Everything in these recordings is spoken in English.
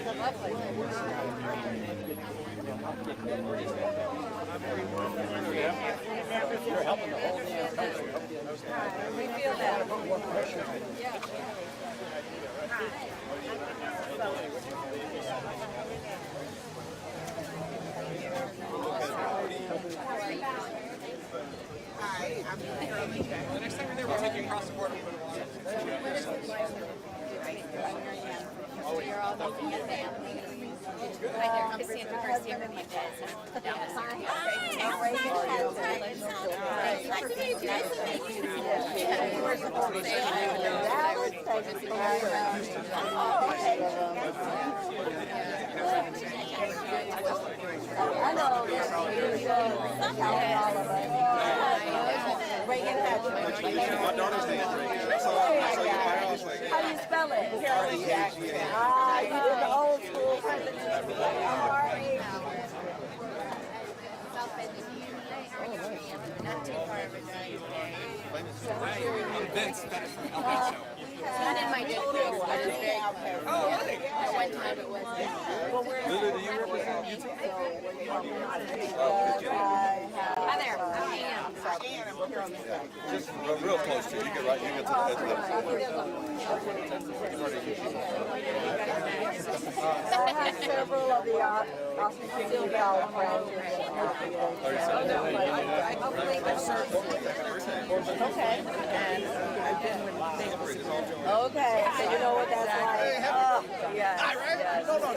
You're helping the whole damn country. We feel that. The next time you're there, we'll take you across the border. You're all looking at families. Right there, Cassandra Garcia from the Jazz down the street. Nice to meet you. Nice to meet you. I know. Reagan Patrick. My daughter's name is Reagan. How do you spell it? Ah, you did the old school president. Not too far of a drive there. I'm Vince. That is from El Paso. Not in my total. Oh, really? At one time it was. Lily, do you represent Utah? Hi there. I am. Just real close to you. You get right. You get to the edge of I have several of the Austin Val friends. Okay. Okay, so you know what that's like. Oh, yes.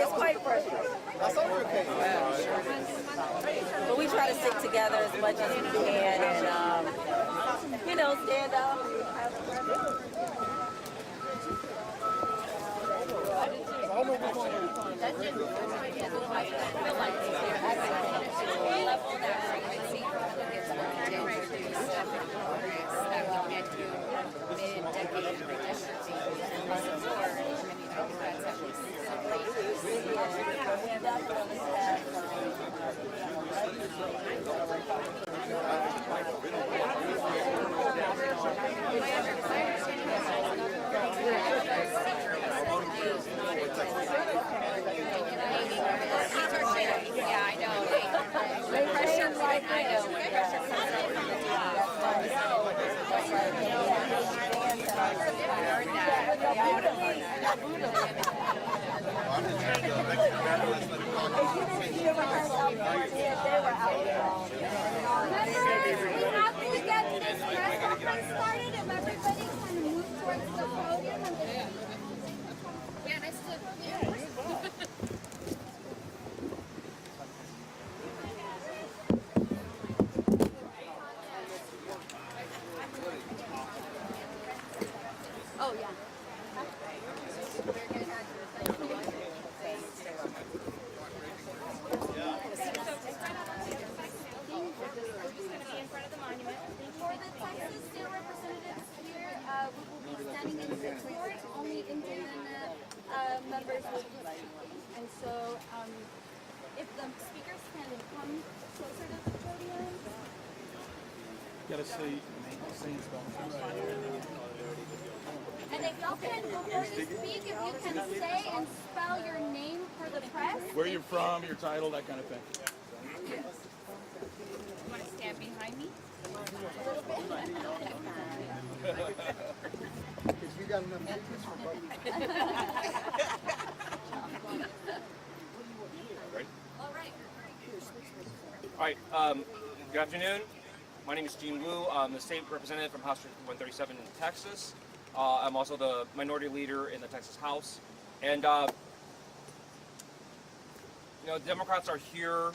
It's quite frustrating. But we try to stick together as much as we can and, you know, stand up. Yeah, I know. Pressure, I know. Pressure comes up. After we get this press conference started, if everybody kind of moves towards the podium and Yeah, nice to Oh, yeah. for the Texas state representatives here, we will be standing in support. Only Indian members will be speaking. And so, if the speakers can come closer to the podium. Gotta see. And if y'all can, before you speak, if you can say and spell your name for the press. Where you're from, your title, that kind of thing. You want to stand behind me? Because you got enough tickets for both. All right. All right, good afternoon. My name is Gene Wu. I'm the state representative from House District 137 in Texas. I'm also the minority leader in the Texas House. And, you know, Democrats are here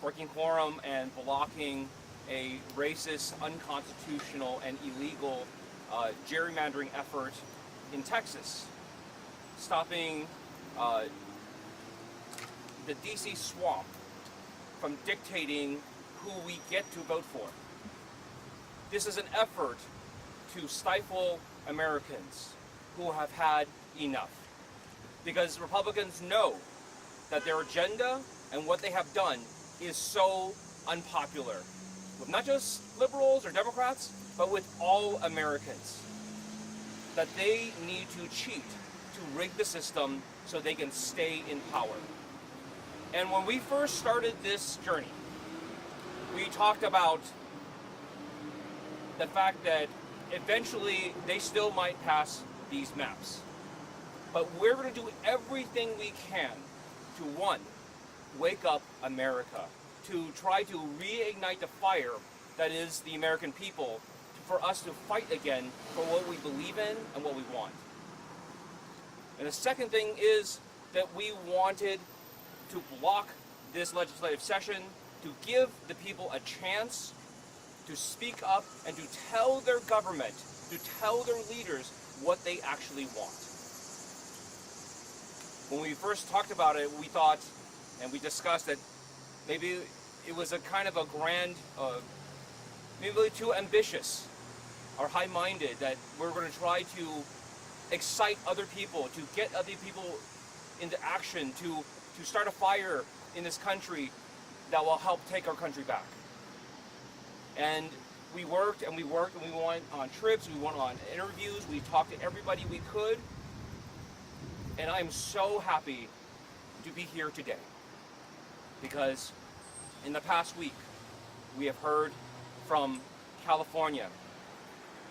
working quorum and blocking a racist, unconstitutional, and illegal gerrymandering effort in Texas, stopping the DC swamp from dictating who we get to vote for. This is an effort to stifle Americans who have had enough. Because Republicans know that their agenda and what they have done is so unpopular with not just liberals or Democrats, but with all Americans. That they need to cheat, to rig the system, so they can stay in power. And when we first started this journey, we talked about the fact that eventually they still might pass these maps. But we're going to do everything we can to, one, wake up America, to try to reignite the fire that is the American people, for us to fight again for what we believe in and what we want. And the second thing is that we wanted to block this legislative session, to give the people a chance to speak up and to tell their government, to tell their leaders what they actually want. When we first talked about it, we thought, and we discussed that maybe it was a kind of a grand, maybe too ambitious or high-minded, that we're going to try to excite other people, to get other people into action, to start a fire in this country that will help take our country back. And we worked and we worked and we went on trips, we went on interviews, we talked to everybody we could. And I'm so happy to be here today, because in the past week, we have heard from California,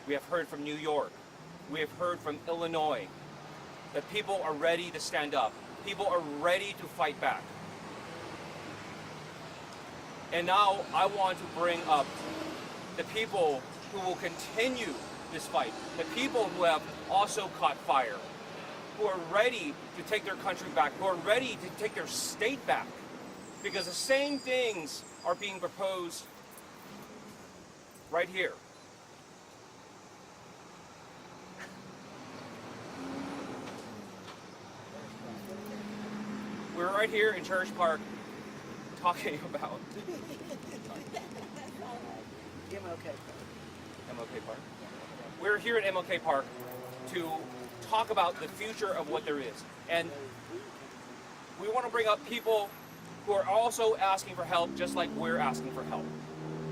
we have heard from New York, we have heard from Illinois, that people are ready to stand up. People are ready to fight back. And now I want to bring up the people who will continue this fight, the people who have also caught fire, who are ready to take their country back, who are ready to take their state back, because the same things are being proposed right here. We're right here in Church Park talking about MLK Park. We're here at MLK Park to talk about the future of what there is. And we want to bring up people who are also asking for help, just like we're asking for help.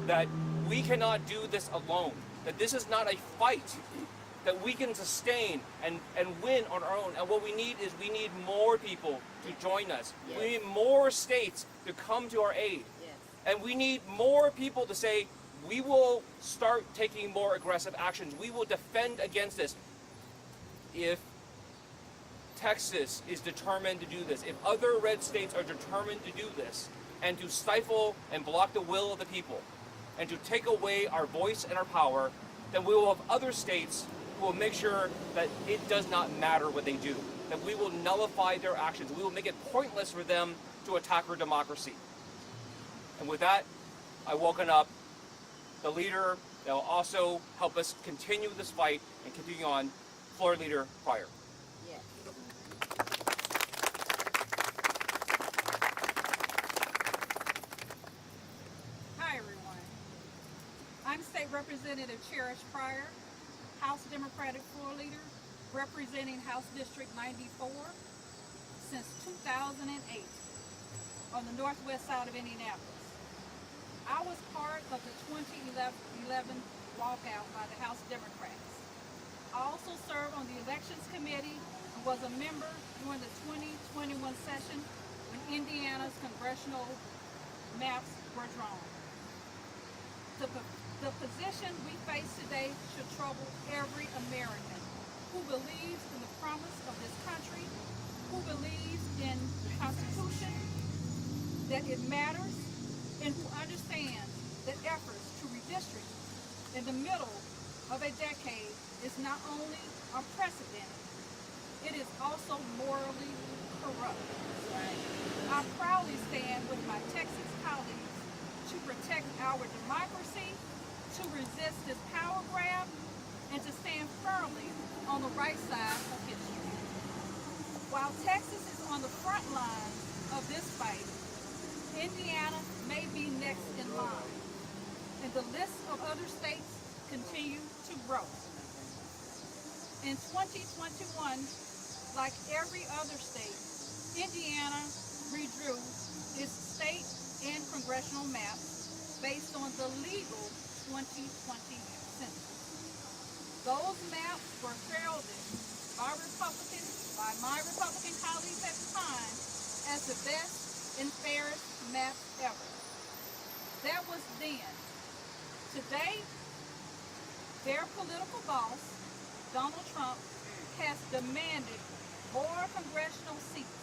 That we cannot do this alone. That this is not a fight that we can sustain and win on our own. And what we need is we need more people to join us. Yes. We need more states to come to our aid. Yes. And we need more people to say, we will start taking more aggressive actions. We will defend against this. If Texas is determined to do this, if other red states are determined to do this, and to stifle and block the will of the people, and to take away our voice and our power, then we will have other states who will make sure that it does not matter what they do, that we will nullify their actions. We will make it pointless for them to attack our democracy. And with that, I welcome up the leader that will also help us continue this fight and continue on, Floor Leader Pryor. Yes. Hi everyone. I'm State Representative Cherish Pryor, House Democratic Floor Leader, representing House District 94 since 2008 on the northwest side of Indianapolis. I was part of the 2011 walkout by the House Democrats. I also served on the Elections Committee and was a member during the 2021 session when Indiana's congressional maps were drawn. The position we face today should trouble every American who believes in the promise of this country, who believes in the Constitution, that it matters, and who understands that efforts to redistrict in the middle of a decade is not only unprecedented, it is also morally corrupt. I proudly stand with my Texas colleagues to protect our democracy, to resist this power grab, and to stand firmly on the right side of history. While Texas is on the front lines of this fight, Indiana may be next in line, and the list of other states continue to grow. In 2021, like every other state, Indiana redrew its state and congressional maps based on the legal 2020 census. Those maps were heralded by Republicans by my Republican colleagues at the time as the best and fairest map ever. That was then. Today, their political boss, Donald Trump, has demanded more congressional seats,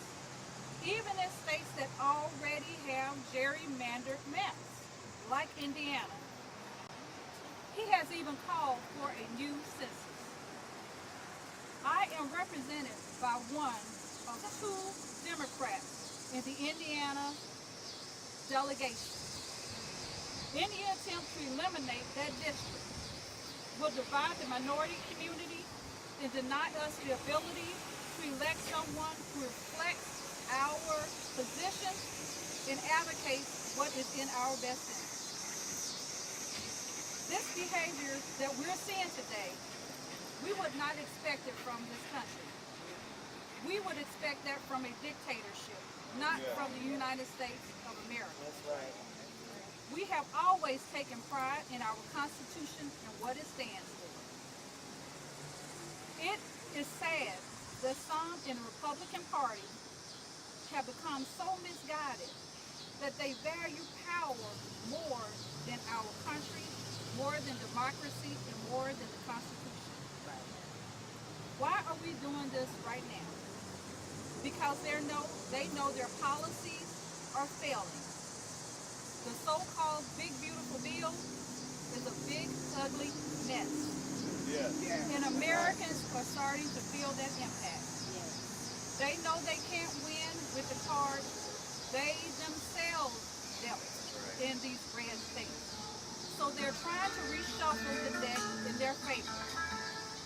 even in states that already have gerrymandered maps, like Indiana. He has even called for a new census. I am represented by one of two Democrats in the Indiana delegation. Any attempt to eliminate that district will divide the minority community and deny us the ability to elect someone who reflects our position and advocates what is in our best interest. This behavior that we're seeing today, we would not expect it from this country. We would expect that from a dictatorship, not from the United States of America. That's right. We have always taken pride in our Constitution and what it stands for. It is sad that some in the Republican Party have become so misguided that they value power more than our country, more than democracy, and more than the Constitution. Why are we doing this right now? Because they know their policies are failing. The so-called big beautiful bill is a big ugly mess. Yes. And Americans are starting to feel that impact. They know they can't win with the cards they themselves dealt in these red states. So they're trying to reshuffle the deck in their favor.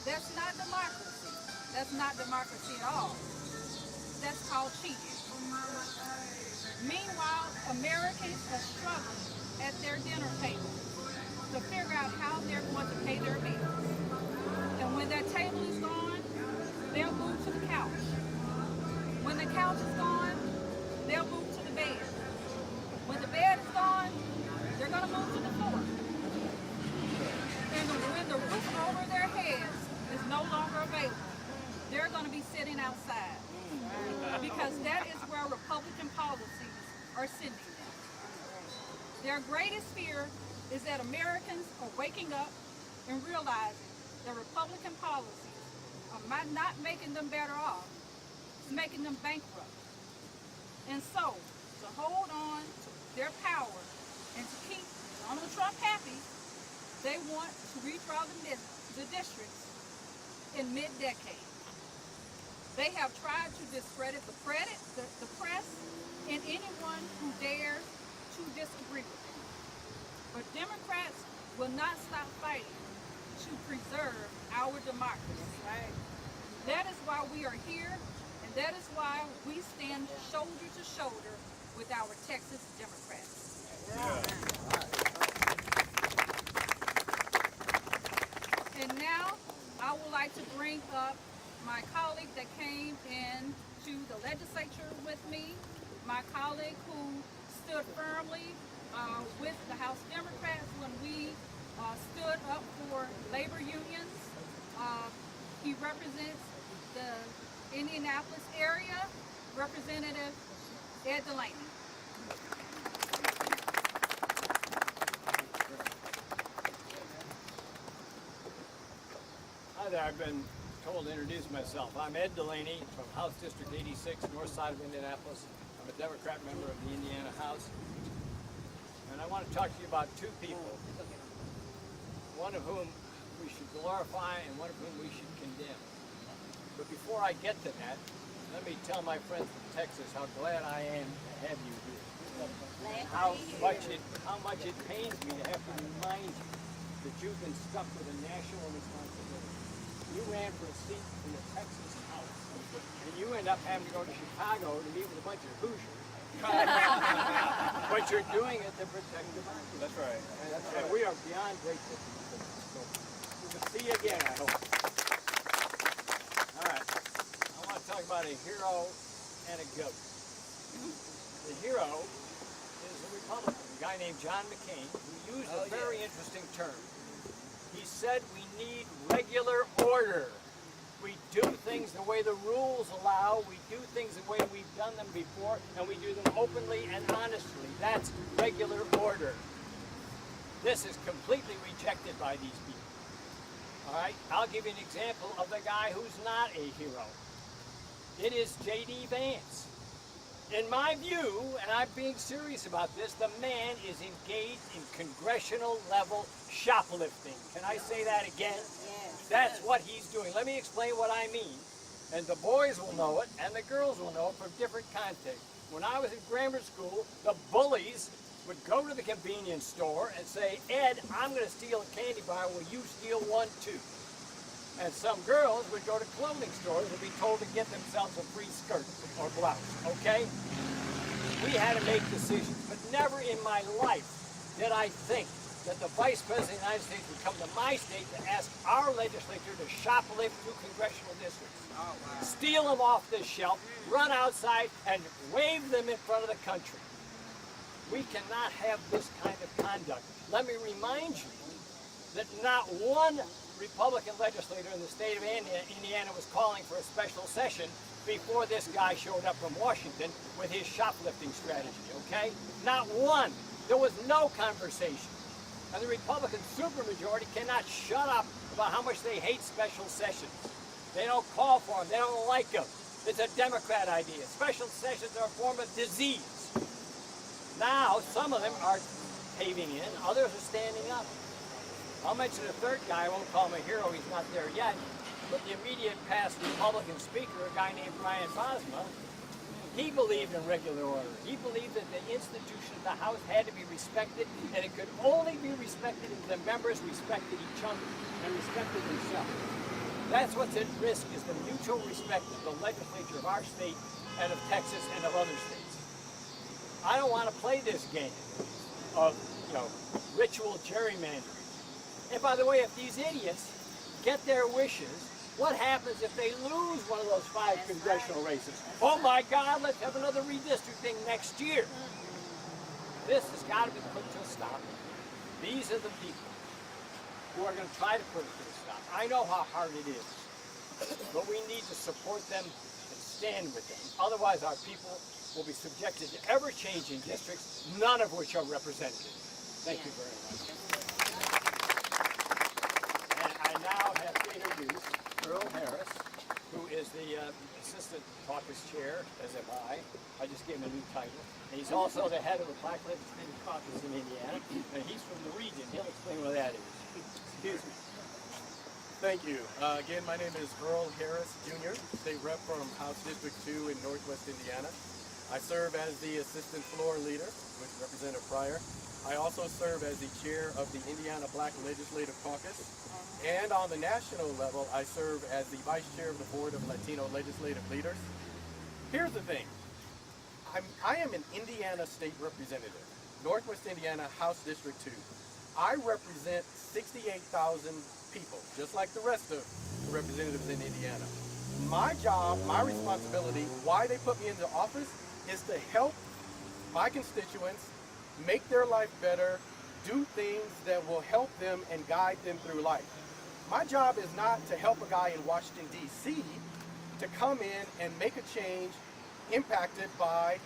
That's not democracy. That's not democracy at all. That's called cheating. Meanwhile, Americans are struggling at their dinner table to figure out how they're going to pay their bills. And when that table is gone, they'll move to the couch. When the couch is gone, they'll move to the bed. When the bed is gone, they're going to move to the floor. And when the roof over their heads is no longer available, they're going to be sitting outside. Because that is where Republican policies are sending them. Their greatest fear is that Americans are waking up and realizing that Republican policies are not making them better off, it's making them bankrupt. And so, to hold on to their power and to keep Donald Trump happy, they want to redraw the districts in mid-decade. They have tried to discredit the press, and anyone who dares to disagree with them. But Democrats will not stop fighting to preserve our democracy. Right. That is why we are here, and that is why we stand shoulder to shoulder with our Texas Democrats. And now, I would like to bring up my colleague that came into the legislature with me, my colleague who stood firmly with the House Democrats when we stood up for labor unions. He represents the Indianapolis area, Representative Ed Delaney. Hi there, I've been told to introduce myself. I'm Ed Delaney from House District 86, north side of Indianapolis. I'm a Democrat member of the Indiana House. And I want to talk to you about two people, one of whom we should glorify and one of whom we should condemn. But before I get to that, let me tell my friends from Texas how glad I am to have you here. How much it pains me to have to remind you that you've been stuck with a national responsibility. You ran for a seat in the Texas House, and you end up having to go to Chicago to meet with a bunch of Hoosiers. But you're doing it to protect democracy. That's right. And we are beyond grateful for you. So we'll see you again, I hope. All right. I want to talk about a hero and a goat. The hero is a Republican, a guy named John McCain, who used a very interesting term. He said we need regular order. We do things the way the rules allow. We do things the way we've done them before, and we do them openly and honestly. That's regular order. This is completely rejected by these people. All right, I'll give you an example of the guy who's not a hero. It is JD Vance. In my view, and I'm being serious about this, the man is engaged in congressional level shoplifting. Can I say that again? That's what he's doing. Let me explain what I mean. And the boys will know it, and the girls will know it from different contexts. When I was in grammar school, the bullies would go to the convenience store and say, Ed, I'm going to steal a candy bar. Will you steal one too? And some girls would go to clothing stores and be told to get themselves a free skirt or blouse, okay? We had to make decisions, but never in my life did I think that the Vice President of the United States would come to my state to ask our legislature to shoplift through congressional districts. Steal them off this shelf, run outside, and wave them in front of the country. We cannot have this kind of conduct. Let me remind you that not one Republican legislator in the state of Indiana was calling for a special session before this guy showed up from Washington with his shoplifting strategy, okay? Not one. There was no conversation. And the Republican supermajority cannot shut up about how much they hate special sessions. They don't call for them. They don't like them. It's a Democrat idea. Special sessions are a form of disease. Now, some of them are caving in. Others are standing up. I'll mention a third guy. I won't call him a hero. He's not there yet. But the immediate past Republican speaker, a guy named Brian Bosma, he believed in regular order. He believed that the institution of the House had to be respected, and it could only be respected if the members respected each other and respected themselves. That's what's at risk, is the mutual respect of the legislature of our state and of Texas and of other states. I don't want to play this game of, ritual gerrymandering. And by the way, if these idiots get their wishes, what happens if they lose one of those 5 congressional races? Oh my God, let's have another redistricting next year. This has got to be put to a stop. These are the people who are going to try to put it to a stop. I know how hard it is, but we need to support them and stand with them. Otherwise, our people will be subjected to ever-changing districts, none of which are representative. Thank you very much. And I now have to introduce Earl Harris, who is the Assistant Caucus Chair, as am I. I just gave him a new title. And he's also the head of the Black Legislative Caucus in Indiana, and he's from the region. He'll explain what that is. Excuse me. Thank you. Again, my name is Earl Harris, Jr., State Rep from House District 2 in Northwest Indiana. I serve as the Assistant Floor Leader with Representative Pryor. I also serve as the Chair of the Indiana Black Legislative Caucus. And on the national level, I serve as the Vice Chair of the Board of Latino Legislative Leaders. Here's the thing. I am an Indiana State Representative, Northwest Indiana House District 2. I represent 68,000 people, just like the rest of the representatives in Indiana. My job, my responsibility, why they put me into office, is to help my constituents make their life better, do things that will help them and guide them through life. My job is not to help a guy in Washington, D.C. to come in and make a change impacted by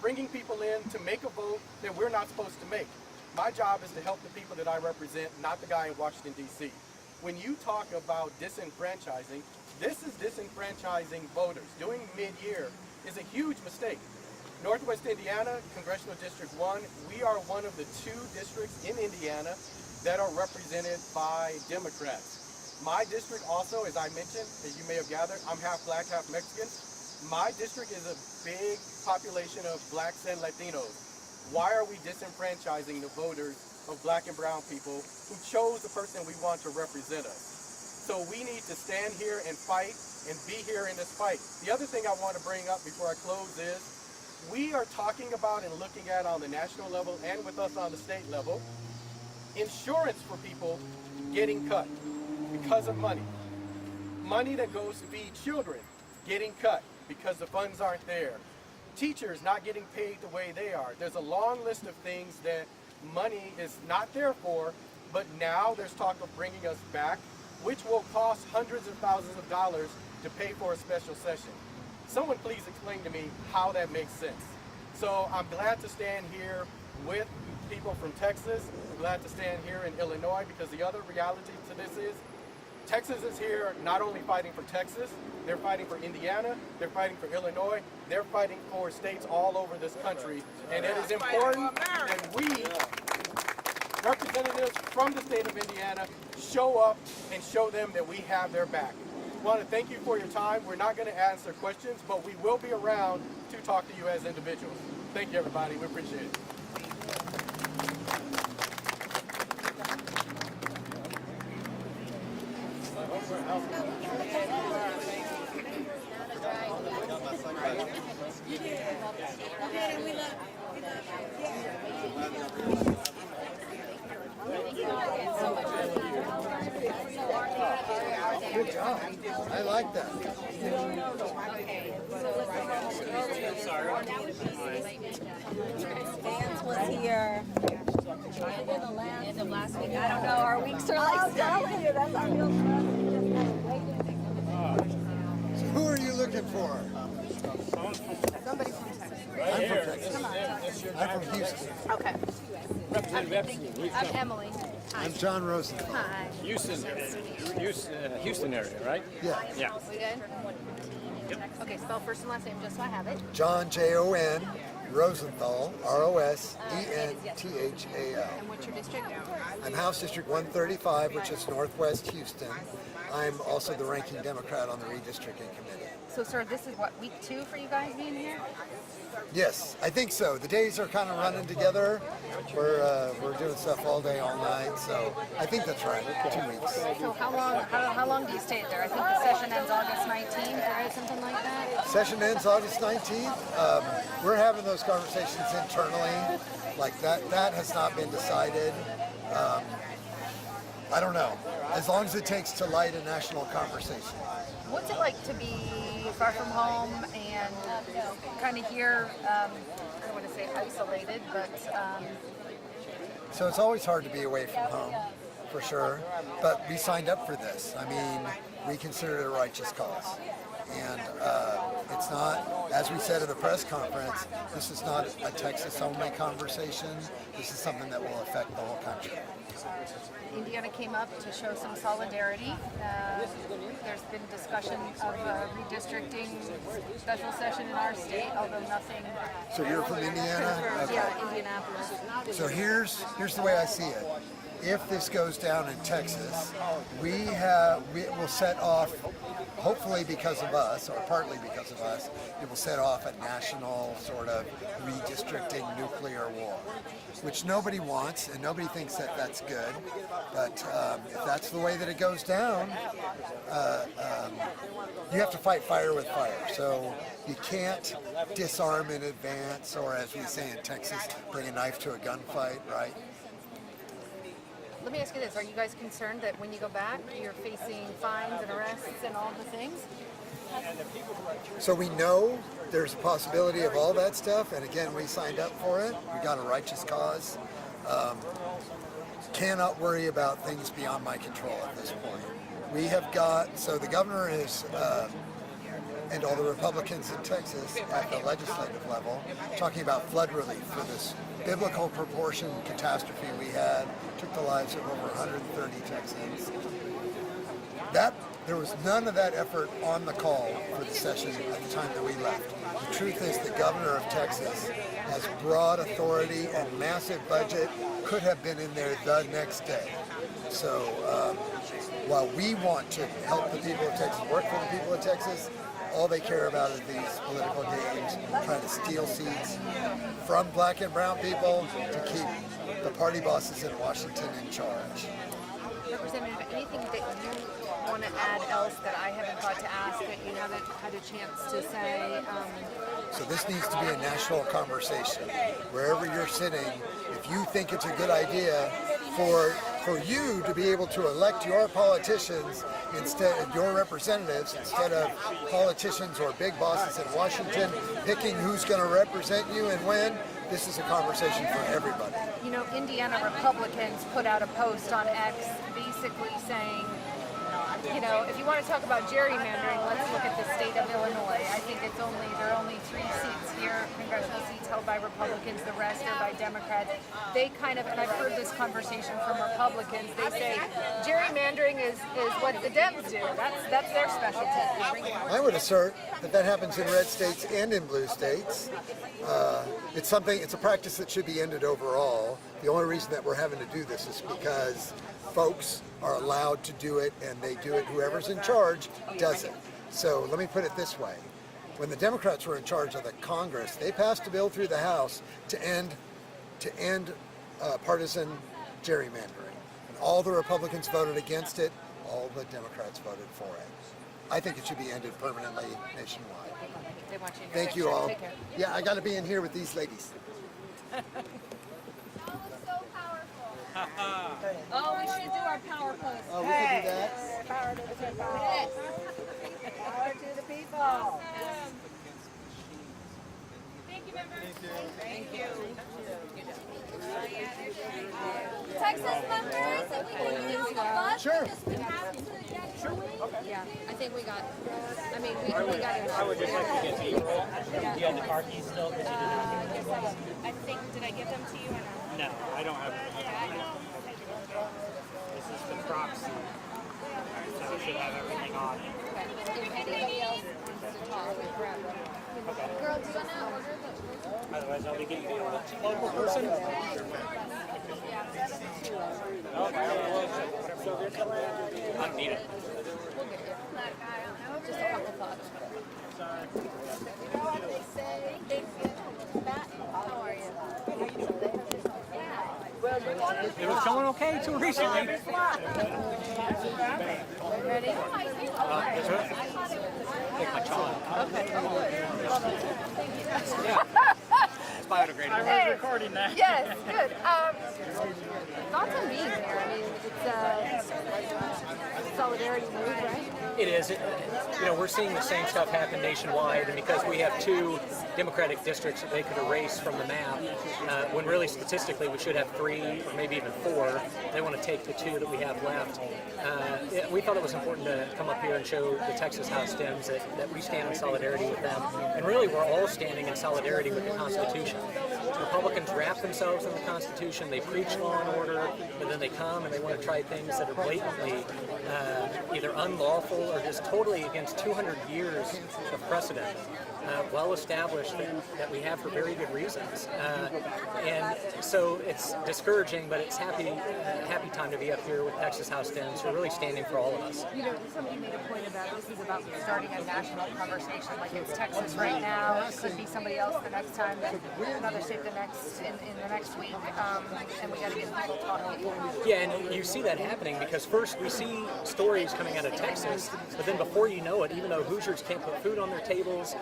bringing people in to make a vote that we're not supposed to make. My job is to help the people that I represent, not the guy in Washington, D.C. When you talk about disenfranchising, this is disenfranchising voters. Doing mid-year is a huge mistake. Northwest Indiana, Congressional District 1, we are one of the 2 districts in Indiana that are represented by Democrats. My district also, as I mentioned, as you may have gathered, I'm half black, half Mexican. My district is a big population of blacks and Latinos. Why are we disenfranchising the voters of black and brown people who chose the person we want to represent us? So we need to stand here and fight and be here in this fight. The other thing I want to bring up before I close is, we are talking about and looking at on the national level and with us on the state level, insurance for people getting cut because of money. Money that goes to feed children getting cut because the funds aren't there. Teachers not getting paid the way they are. There's a long list of things that money is not there for, but now there's talk of bringing us back which will cost hundreds of thousands of dollars to pay for a special session. Someone please explain to me how that makes sense. So I'm glad to stand here with people from Texas. I'm glad to stand here in Illinois, because the other reality to this is Texas is here not only fighting for Texas, they're fighting for Indiana, they're fighting for Illinois, they're fighting for states all over this country. And it is important that we, representatives from the state of Indiana, show up and show them that we have their back. I want to thank you for your time. We're not going to answer questions, but we will be around to talk to you as individuals. Thank you, everybody. We appreciate it. Good job. I like that. Vance was here. End of last week. I don't know. Our weeks are like I'm telling you, that's our real So who are you looking for? Somebody from Texas. I'm from Texas. I'm from Houston. Okay. I'm Emily. Hi. I'm John Rosenthal. Hi. Houston area, right? Yeah. Yeah. We good? Okay, spell first and last name just so I have it. John, Jon, Rosenthal, Rosenthal. And what's your district? I'm House District 135, which is Northwest Houston. I'm also the ranking Democrat on the Redistricting Committee. So, sir, this is what, week 2 for you guys being here? Yes, I think so. The days are kind of running together. We're doing stuff all day, all night. So I think that's right. 2 weeks. So how long do you stay there? I think the session ends August 19th, right? Something like that? Session ends August 19th. We're having those conversations internally. Like that has not been decided. I don't know. As long as it takes to light a national conversation. What's it like to be far from home and kind of here, I don't want to say isolated, but... So it's always hard to be away from home, for sure. But we signed up for this. I mean, we consider it a righteous cause. And it's not, as we said at the press conference, this is not a Texas-only conversation. This is something that will affect the whole country. Indiana came up to show some solidarity. There's been discussion of redistricting special session in our state, although nothing... So you're from Indiana? Okay. Yeah, Indianapolis. So here's the way I see it. If this goes down in Texas, we will set off, hopefully because of us, or partly because of us, it will set off a national sort of redistricting nuclear war, which nobody wants and nobody thinks that that's good. But if that's the way that it goes down, you have to fight fire with fire. So you can't disarm in advance, or as we say in Texas, bring a knife to a gunfight, right? Let me ask you this, are you guys concerned that when you go back, you're facing fines and arrests and all the things? So we know there's a possibility of all that stuff, and again, we signed up for it. We got a righteous cause. Cannot worry about things beyond my control at this point. We have got, so the governor is, and all the Republicans in Texas at the legislative level, talking about flood relief for this biblical proportion catastrophe we had, took the lives of over 130 Texans. There was none of that effort on the call for the session at the time that we left. The truth is the governor of Texas has broad authority and massive budget, could have been in there the next day. So while we want to help the people of Texas, work for the people of Texas, all they care about is these political games, trying to steal seats from black and brown people to keep the party bosses in Washington in charge. Representative, anything that you want to add else that I haven't thought to ask that you haven't had a chance to say? So this needs to be a national conversation. Wherever you're sitting, if you think it's a good idea for you to be able to elect your politicians instead of your representatives, instead of politicians or big bosses in Washington picking who's going to represent you and when, this is a conversation for everybody. You know, Indiana Republicans put out a post on X basically saying you know, if you want to talk about gerrymandering, let's look at the state of Illinois. I think there are only 3 seats here, congressional seats held by Republicans, the rest are by Democrats. They kind of, and I've heard this conversation from Republicans, they say gerrymandering is what the Dems do. That's their specialty. I would assert that happens in red states and in blue states. It's a practice that should be ended overall. The only reason that we're having to do this is because folks are allowed to do it, and they do it. Whoever's in charge does it. So let me put it this way. When the Democrats were in charge of the Congress, they passed a bill through the House to end partisan gerrymandering. And all the Republicans voted against it. All the Democrats voted for it. I think it should be ended permanently nationwide. They want you in your Thank you picture. all. Take care. Yeah, I got to be in here with these ladies. That was so powerful. Oh, we should do our power pose. Oh, we can do that. Power to the people. Power to the people. Thank you, members. Texas members, if we can use the bus, Sure. because we have to get going. Yeah, I think we got, I mean, we got it. I would just like to get the roll. Do you have the car keys still? Because you did not give them. I think, did I give them to you or not? No, I don't have them. This is the proxy. So we should have everything on. If anybody else wants to talk, we grab them. Girl, do you want to order the Otherwise, I'll be getting the local person. I don't need it. that guy on over Just a there? couple thoughts. You know what they say? How are you? Well, we want It was going okay until recently. Ready? Take my child. Okay. Love it. It's biodegradable. I was recording that. Yes, good. Thoughts on being there? I mean, it's a solidarity move, right? It is. We're seeing the same stuff happen nationwide, and because we have 2 Democratic districts that they could erase from the map, when really statistically we should have 3 or maybe even 4, they want to take the 2 that we have left. We thought it was important to come up here and show the Texas House Dems that we stand in solidarity with them, and really we're all standing in solidarity with the Constitution. Republicans wrap themselves in the Constitution, they preach law and order, but then they come and they want to try things that are blatantly either unlawful or just totally against 200 years of precedent, well established that we have for very good reasons. And so it's discouraging, but it's happy time to be up here with Texas House Dems who are really standing for all of us. You know, somebody made a point about this is about starting a national conversation. Like it's Texas right now, it could be somebody else the next time, another state in the next week, and we got to get people talking. Yeah, and you see that happening because first we see stories coming out of Texas, but then before you know it, even though Hoosiers can't put food on their tables,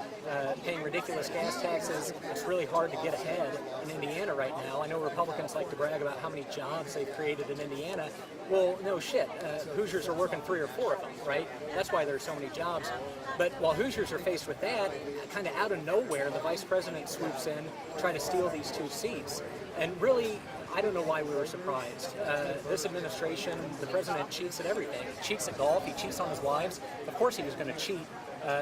paying ridiculous gas taxes, it's really hard to get ahead in Indiana right now. I know Republicans like to brag about how many jobs they've created in Indiana. Well, no shit. Hoosiers are working 3 or 4 of them, right? That's why there's so many jobs. But while Hoosiers are faced with that, kind of out of nowhere, the vice president swoops in, trying to steal these 2 seats. And really, I don't know why we were surprised. This administration, the president cheats at everything. He cheats at golf, he cheats on his wives. Of course he was going to cheat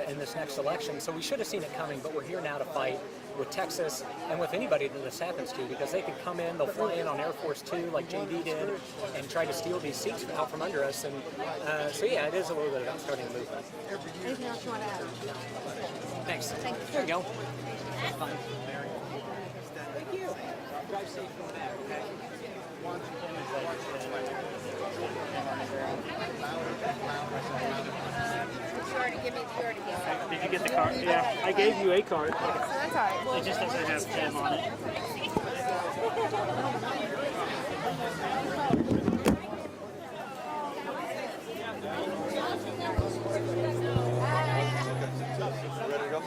in this next election, so we should have seen it coming, but we're here now to fight with Texas and with anybody that this happens to, because they could come in, they'll fly in on Air Force 2 like JD did and try to steal these seats out from under us. And so yeah, it is a little bit about starting a movement. Anything else you want to add? Thanks. Thank you. There you go. Thank you. Drive safe from there, okay? Did you get the card? Yeah, I gave you a card. So that's all right. Well, It just doesn't have Tim on it. Ready to go?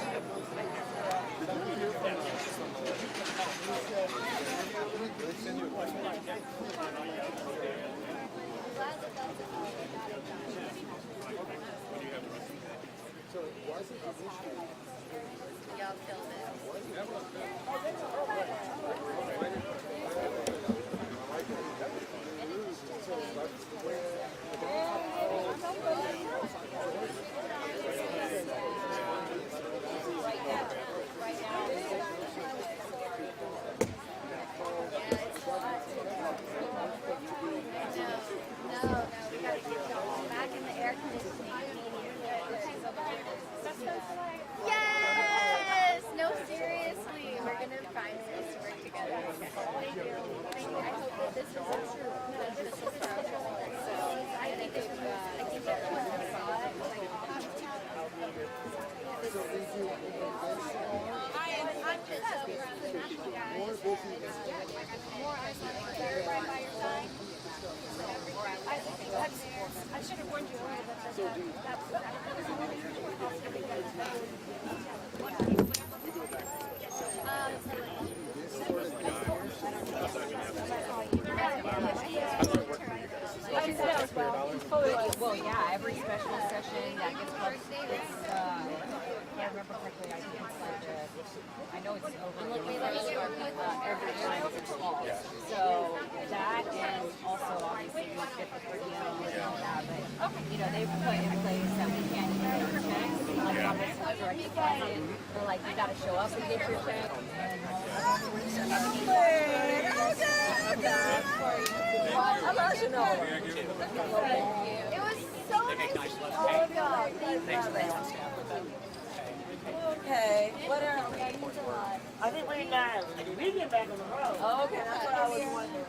y'all killed it. Hey, hope that this is a true beneficial structure. So I think that everyone saw it. I'm just so proud of you guys. More eyes on it. Right by your side. I should have warned you earlier that Well, yeah, every special session that gets posted, it's, I remember correctly, I think it's like, I know it's over every time it's fall. So that, and also obviously we get the per diem and all that, but, you know, they've put in place that we can't even get our checks, like on this direct deposit, they're like, you gotta show up and get your check. I love you, Noah. it was so nice. Oh, God. Okay. What are I think we got we get back on the road. Oh, okay, that's what I was wondering.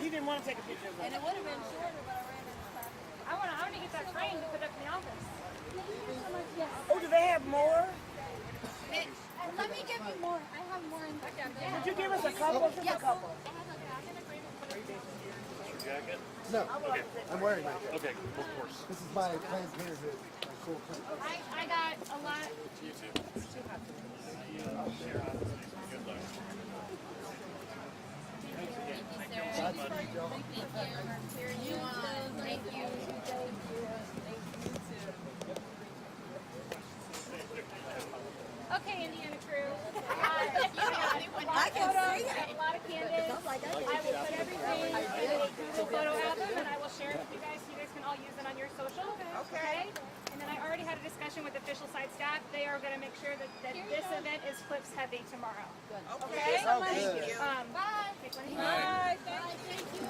You didn't want to take a picture of it. And it would have been shorter, but I ran out of time. I want to get that frame to put up in the office. Thank you so much. Yes. Oh, do they have more? Let me give you more. I have more in back down there. Could you give us a couple? Just a couple. Jacket? No, I'm wearing it. Okay, of course. This is my transmitter hood, my cool print. I got a lot. You too. Thank you. Okay, Indiana crew. I can see it. A lot of candidates. I will put everything in a Google photo album and I will share it with you guys so you guys can all use it on your social. Okay. And then I already had a discussion with official site staff. They are going to make sure that this event is clips heavy tomorrow. Good. Okay. Thank you. Bye. Bye. Thank you.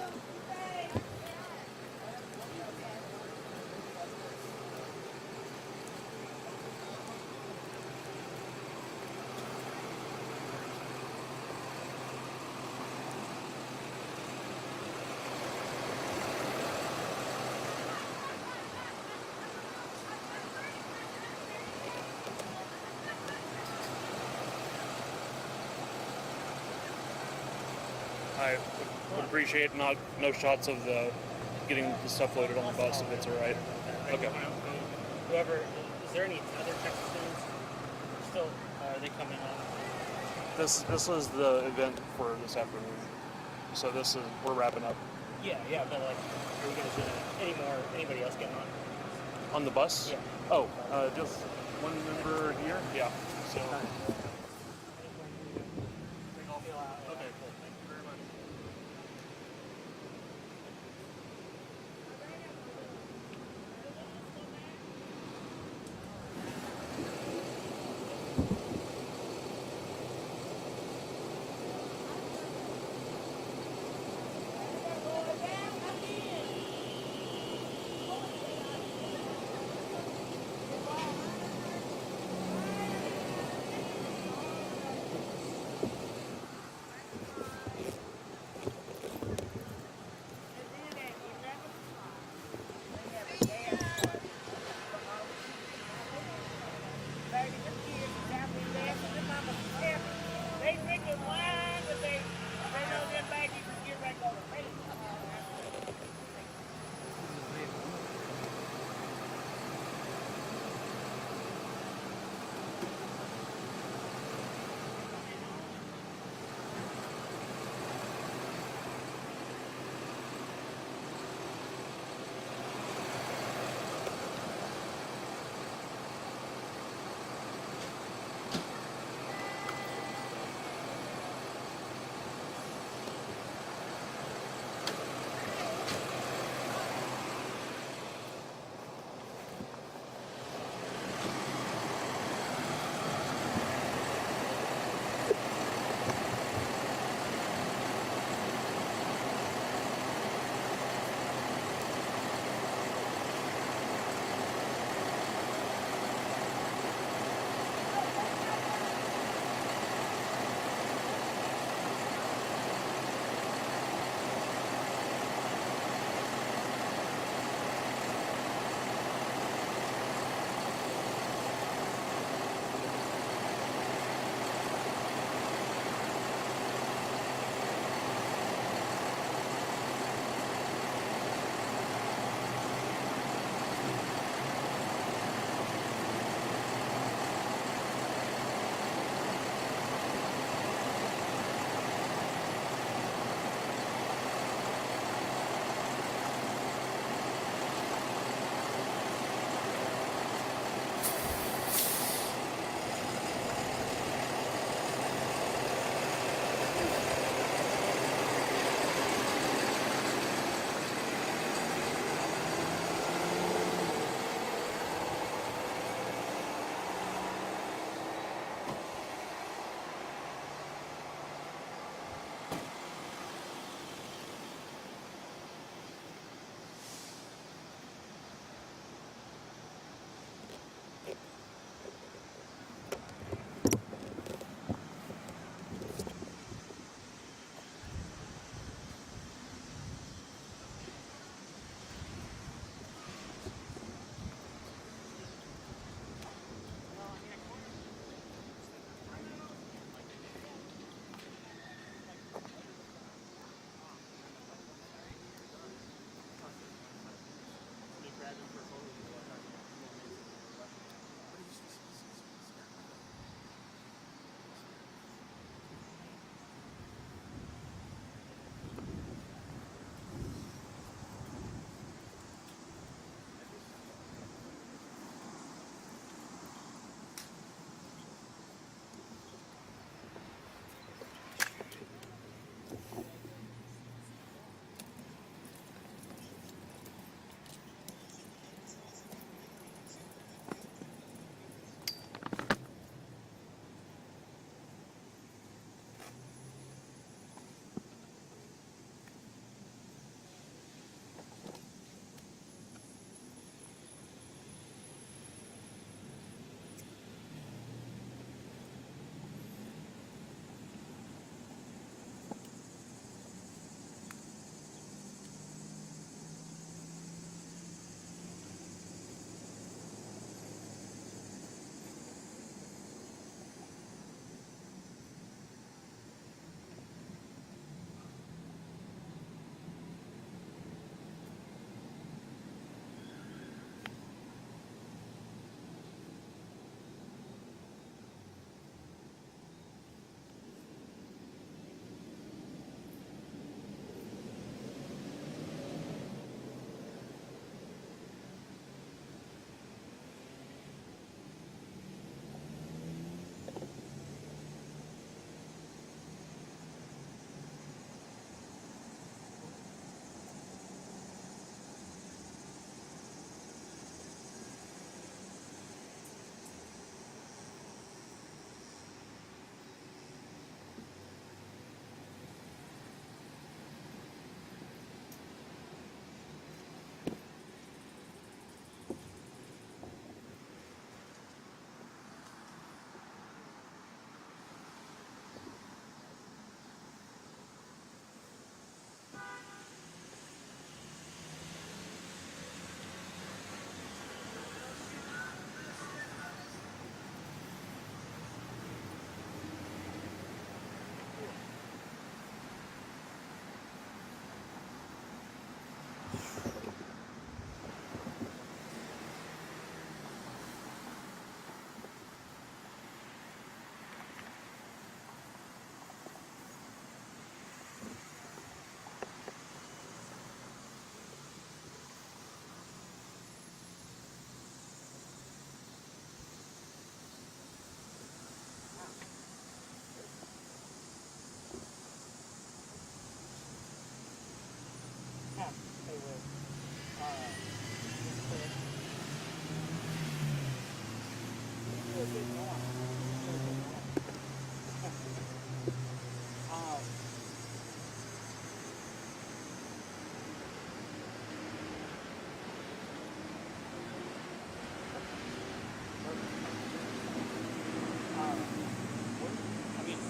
I would appreciate no shots of the getting the stuff loaded on the bus if it's all right. Okay. Whoever, is there any other Texas students still, are they coming on? This is the event for this afternoon. So we're wrapping up. Yeah, but like, are you guys gonna, anybody else getting on? On the bus? Yeah. Oh, just one member here? Yeah. So. Okay, cool. Thank you very much.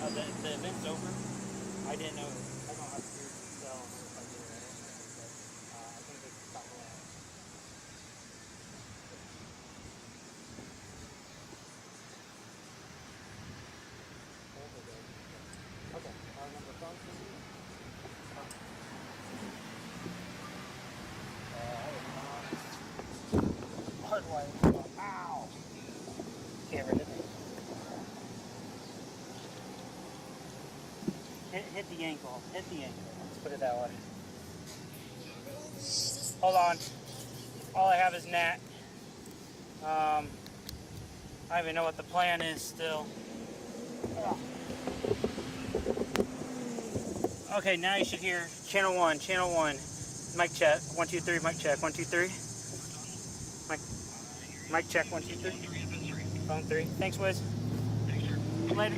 The event's over. I didn't know. I don't have to sell if I did it. But I think they stopped rolling out. Okay. Our number of phones. Hardwire. Ow! Camera hit me. Hit the ankle. Hit the ankle. Let's put it that way. Hold on. All I have is Nat. I don't even know what the plan is still. Ugh. Okay, now you should hear channel 1, channel 1. Mic check. 1, 2, 3, mic check. 1, 2, 3. Mic check. 1, 2, 3. Phone 3. Thanks, Wiz. Later.